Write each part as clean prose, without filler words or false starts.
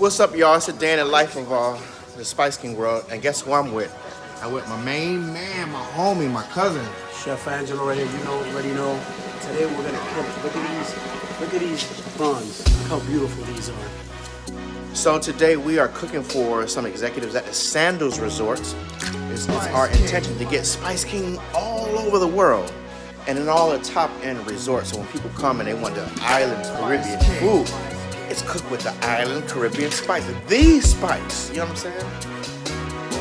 What's up, y'all? It's a day in the life of the Spice King world, and guess who I'm with? I'm with my main man, my homie, my cousin. Chef Angelo right here, you already know. Today we're gonna cook. Look at these buns. Look how beautiful these are. So today we are cooking for some executives at the Sandals Resorts. It's our intention to get Spice King all over the world and in all the top-end resorts. So when people come and they want the island Caribbean food, it's cooked with the island Caribbean spice. The spice, you know what I'm saying?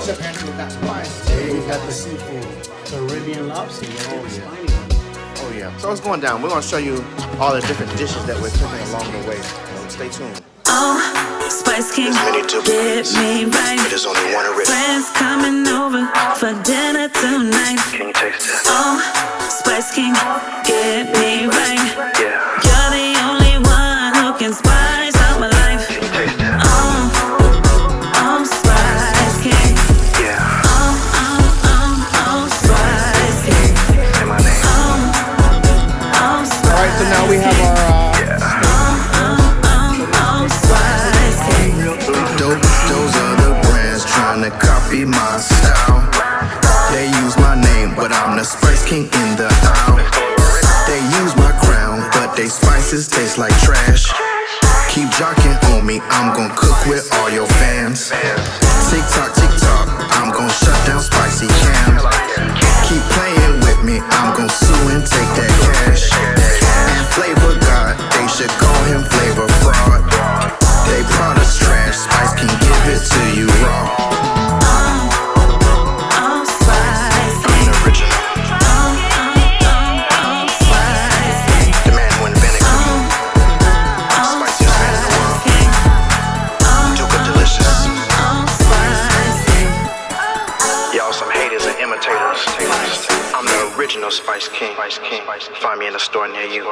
Chef Angelo got spice. Today we got the seafood. Caribbean lobster. Oh yeah. So what's going down? We're gonna show you all the different dishes that we're cooking along the way. So stay tuned. Oh, Spice King, get me right. There's only one original. Friends coming over for dinner tonight. Can you taste it? Oh, Spice King, get me right. Yeah. You're the only one who can spice up my life. Can you taste it? Oh, Spice King. Yeah. Oh, Spice King. Say my name. Oh, Spice King. Alright, so now we have our Spice King. Those other brands trying to copy my style. They use my name, but I'm the Spice King in the aisle. They use my crown, but they spices taste like trash. Keep jocking on me, I'm gon' cook with all your fans. Tick tock, I'm gon' shut down spicy cam. Keep playing with me, I'm gon' sue and take that cash. And Flavor God, they should call him Flavor Fraud. They products trash, Spice can give it to you raw. Oh, Spice King. I'm the original. Spice King. The man who invented cooking. Spiciest man in the world. Duke of delicious. Spice King. Y'all some haters and imitators. I'm the original Spice King. Find me in a store near you.